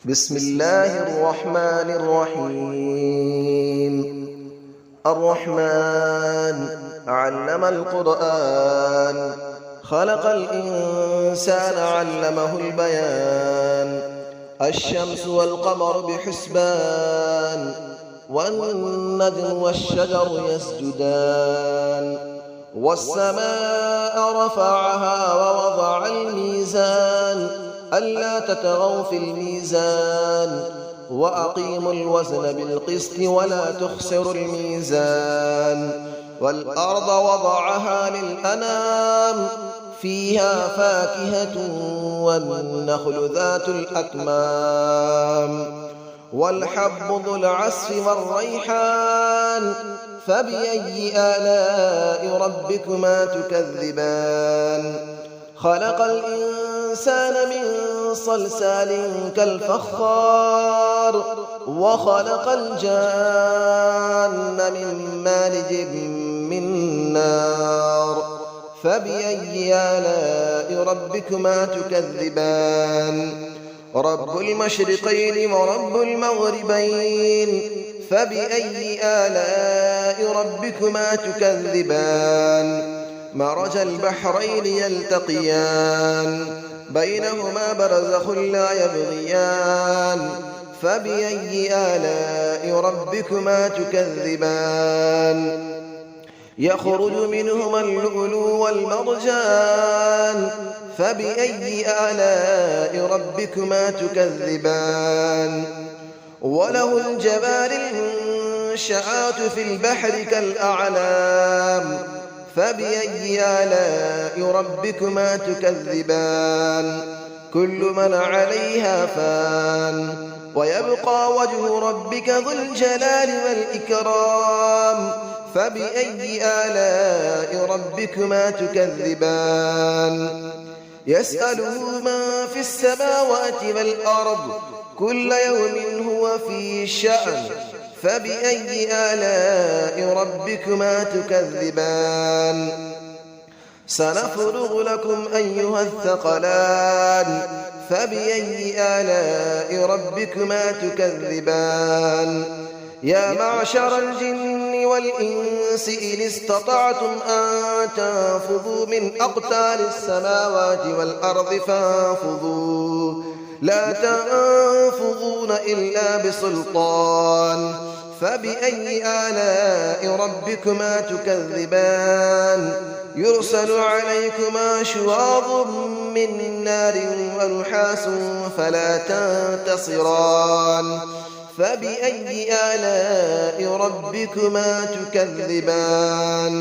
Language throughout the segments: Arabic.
بسم الله الرحمن الرحيم. الرحمن علم القرآن، خلق الإنسان علمه البيان. الشمس والقمر بحسبان، والنجم والشجر يسجدان. والسماء رفعها ووضع الميزان، ألا تطغوا في الميزان، وأقيموا الوزن بالقسط ولا تخسروا الميزان. والأرض وضعها للأنام، فيها فاكهة والنخل ذات الأكمام. والحب ذو العصف والريحان، فبأي آلاء ربكما تكذبان. خلق الإنسان من صلصال كالفخار، وخلق الجان من مارج من نار. فبأي آلاء ربكما تكذبان. رب المشرقين ورب المغربين، فبأي آلاء ربكما تكذبان. مرج البحرين يلتقيان، بينهما برزخ لا يبغيان. فبأي آلاء ربكما تكذبان. يخرج منهما اللؤلؤ والمرجان، فبأي آلاء ربكما تكذبان. وله الجوار المنشآت في البحر كالأعلام، فبأي آلاء ربكما تكذبان. كل من عليها فان، ويبقى وجه ربك ذو الجلال والإكرام. فبأي آلاء ربكما تكذبان. يسأله من في السماوات والأرض، كل يوم هو في شأن. فبأي آلاء ربكما تكذبان. سنفرغ لكم أيها الثقلان، فبأي آلاء ربكما تكذبان. يا معشر الجن والإنس إن استطعتم أن تنفذوا من أقطار السماوات والأرض فانفذوا، لا تنفذون إلا بسلطان. فبأي آلاء ربكما تكذبان. يرسل عليكما شواظ من نار ونحاس فلا تنتصران. فبأي آلاء ربكما تكذبان.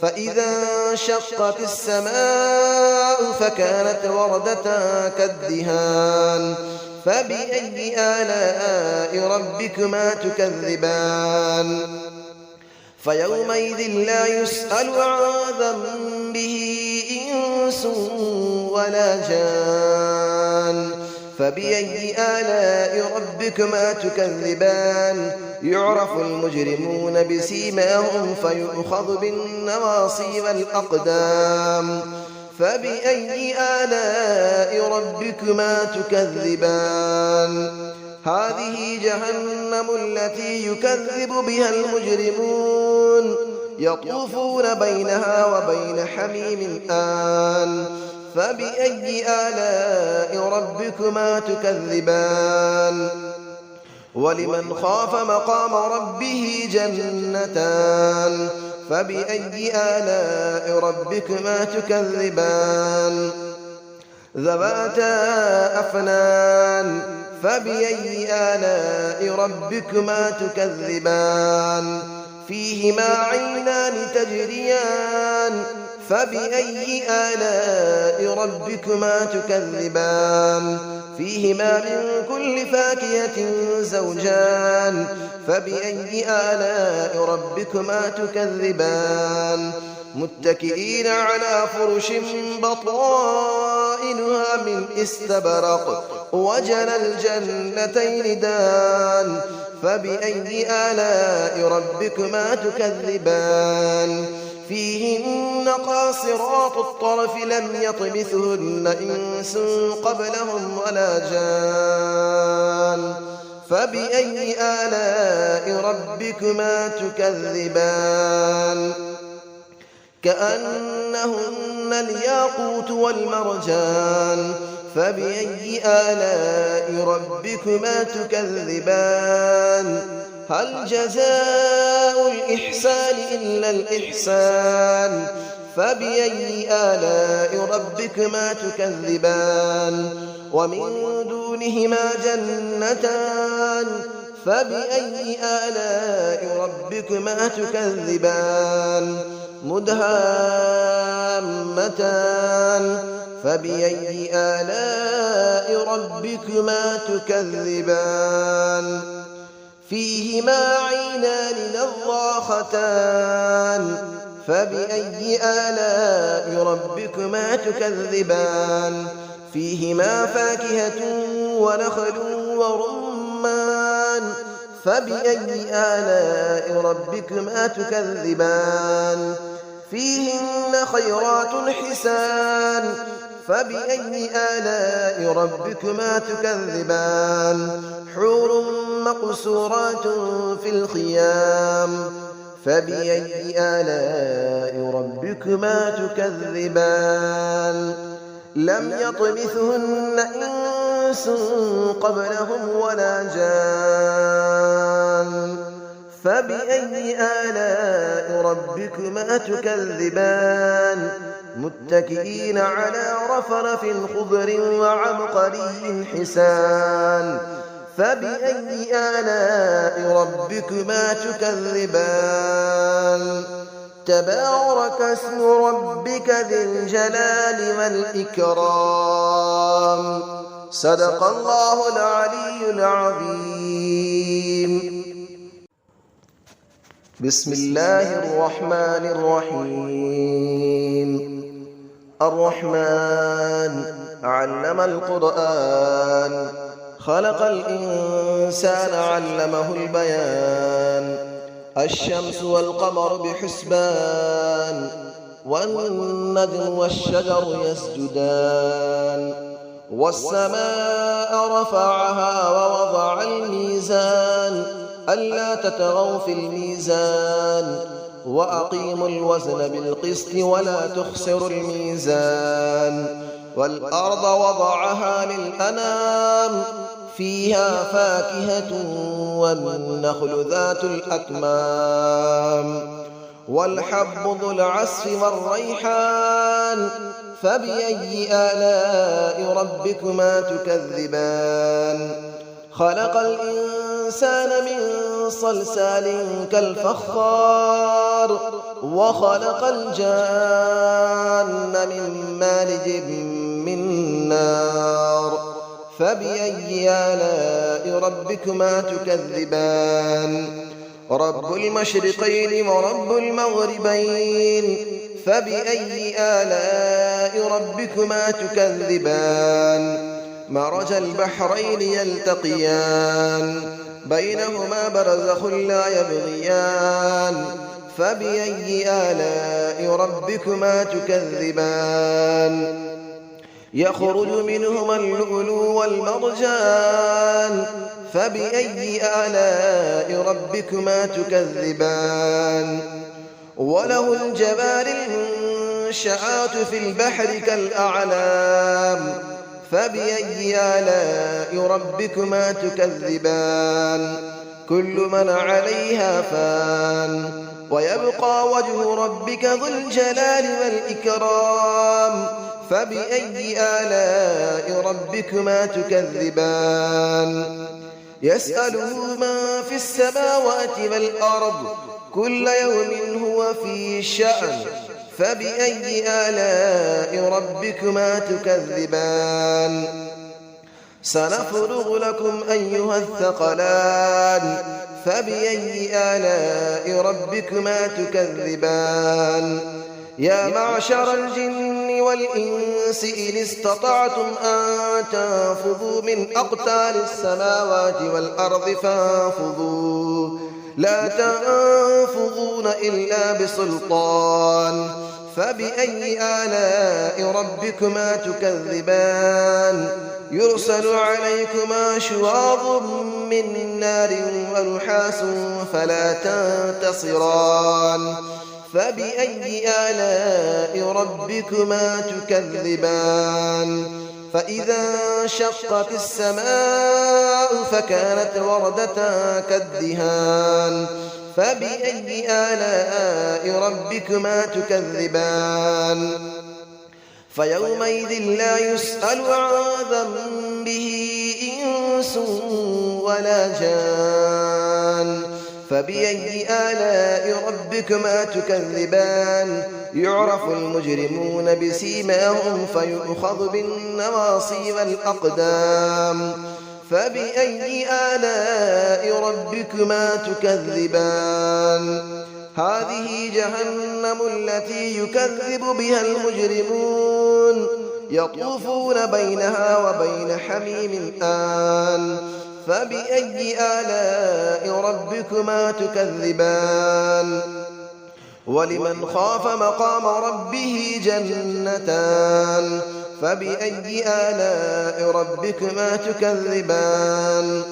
فإذا انشقت السماء فكانت وردة كالدهان. فبأي آلاء ربكما تكذبان. فيومئذ لا يسأل عن ذنبه إنس ولا جان. فبأي آلاء ربكما تكذبان. يعرف المجرمون بسيماهم فيؤخذ بالنواصي والأقدام. فبأي آلاء ربكما تكذبان. هذه جهنم التي يكذب بها المجرمون، يطوفون بينها وبين حميم آن. فبأي آلاء ربكما تكذبان. ولمن خاف مقام ربه جنتان. فبأي آلاء ربكما تكذبان. ذواتا أفنان. فبأي آلاء ربكما تكذبان. فيهما عينان تجريان. فبأي آلاء ربكما تكذبان. فيهما من كل فاكهة زوجان. فبأي آلاء ربكما تكذبان. متكئين على فرش بطائنها من استبرق، وجنى الجنتين دان. فبأي آلاء ربكما تكذبان. فيهن قاصرات الطرف لم يطمثهن إنس قبلهم ولا جان. فبأي آلاء ربكما تكذبان كأنهن الياقوت والمرجان فبأي آلاء ربكما تكذبان هل جزاء الإحسان إلا الإحسان فبأي آلاء ربكما تكذبان ومن دونهما جنتان فبأي آلاء ربكما تكذبان مدهامتان فبأي آلاء ربكما تكذبان فيهما عينان نضاختان فبأي آلاء ربكما تكذبان فيهما فاكهة ونخل ورمان فبأي آلاء ربكما تكذبان فيهن خيرات حسان فبأي آلاء ربكما تكذبان حور مقصورات في الخيام فبأي آلاء ربكما تكذبان لم يطمثهن إنس قبلهم ولا جان فبأي آلاء ربكما تكذبان متكئين على رفرف خضر وعبقري حسان فبأي آلاء ربكما تكذبان تبارك اسم ربك ذي الجلال والإكرام صدق الله العلي العظيم بسم الله الرحمن الرحيم الرحمن علم القرآن خلق الإنسان علمه البيان الشمس والقمر بحسبان والنجم والشجر يسجدان والسماء رفعها ووضع الميزان ألا تطغوا في الميزان وأقيموا الوزن بالقسط ولا تخسروا الميزان والأرض وضعها للأنام فيها فاكهة والنخل ذات الأكمام والحب ذو العصف والريحان فبأي آلاء ربكما تكذبان خلق الإنسان من صلصال كالفخار وخلق الجان من مارج من نار فبأي آلاء ربكما تكذبان رب المشرقين ورب المغربين فبأي آلاء ربكما تكذبان مرج البحرين يلتقيان بينهما برزخ لا يبغيان فبأي آلاء ربكما تكذبان يخرج منهما اللؤلؤ والمرجان فبأي آلاء ربكما تكذبان وله الجبال المنشآت في البحر كالأعلام فبأي آلاء ربكما تكذبان كل من عليها فان ويبقى وجه ربك ذو الجلال والإكرام فبأي آلاء ربكما تكذبان يسأله من في السماوات والأرض كل يوم هو في شأن فبأي آلاء ربكما تكذبان سنفرغ لكم أيها الثقلان فبأي آلاء ربكما تكذبان يا معشر الجن والإنس إن استطعتم أن تنفذوا من أقطار السماوات والأرض فانفذوا لا تنفذون إلا بسلطان فبأي آلاء ربكما تكذبان يرسل عليكما شواظ من نار ونحاس فلا تنتصران فبأي آلاء ربكما تكذبان فإذا انشقت السماء فكانت وردة كالدهان فبأي آلاء ربكما تكذبان فيومئذ لا يسأل عن ذنبه إنس ولا جان فبأي آلاء ربكما تكذبان يعرف المجرمون بسيماهم فيؤخذ بالنواصي والأقدام فبأي آلاء ربكما تكذبان هذه جهنم التي يكذب بها المجرمون يطوفون بينها وبين حميم آن فبأي آلاء ربكما تكذبان ولمن خاف مقام ربه جنتان فبأي آلاء ربكما تكذبان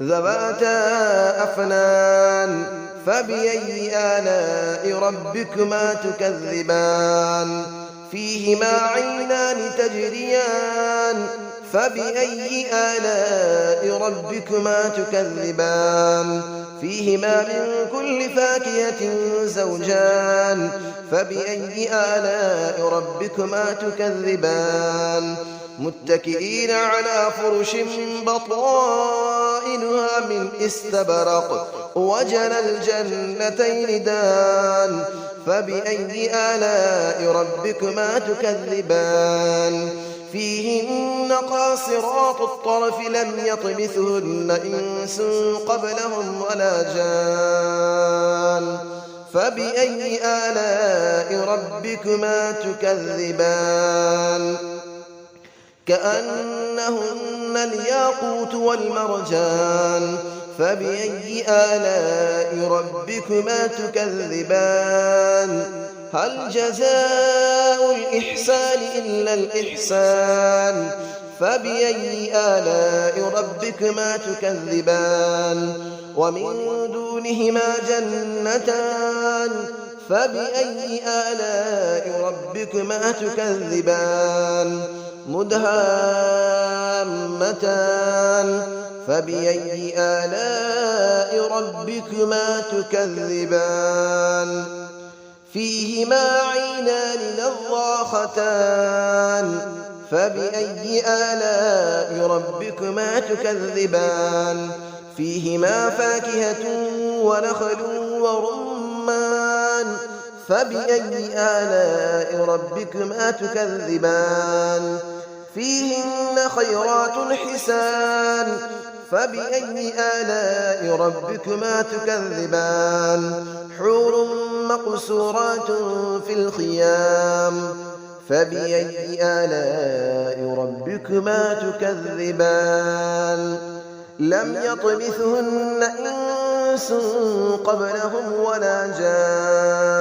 ذواتا أفنان فبأي آلاء ربكما تكذبان فيهما عينان تجريان فبأي آلاء ربكما تكذبان فيهما من كل فاكهة زوجان فبأي آلاء ربكما تكذبان متكئين على فرش بطائنها من استبرق وجنى الجنتين دان فبأي آلاء ربكما تكذبان فيهن قاصرات الطرف لم يطمثهن إنس قبلهم ولا جان فبأي آلاء ربكما تكذبان كأنهن الياقوت والمرجان فبأي آلاء ربكما تكذبان هل جزاء الإحسان إلا الإحسان فبأي آلاء ربكما تكذبان ومن دونهما جنتان فبأي آلاء ربكما تكذبان مدهامتان فبأي آلاء ربكما تكذبان فيهما عينان نضاختان فبأي آلاء ربكما تكذبان فيهما فاكهة ونخل ورمان فبأي آلاء ربكما تكذبان فيهن خيرات حسان فبأي آلاء ربكما تكذبان حور مقصورات في الخيام فبأي آلاء ربكما تكذبان لم يطمثهن إنس قبلهم ولا جان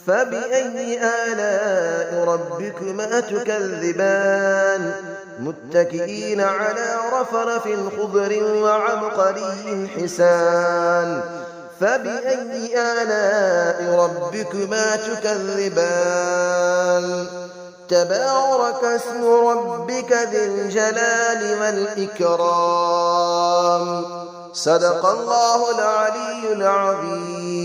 فبأي آلاء ربكما تكذبان متكئين على رفرف خضر وعبقري حسان فبأي آلاء ربكما تكذبان تبارك اسم ربك ذي الجلال والإكرام صدق الله العلي العظيم.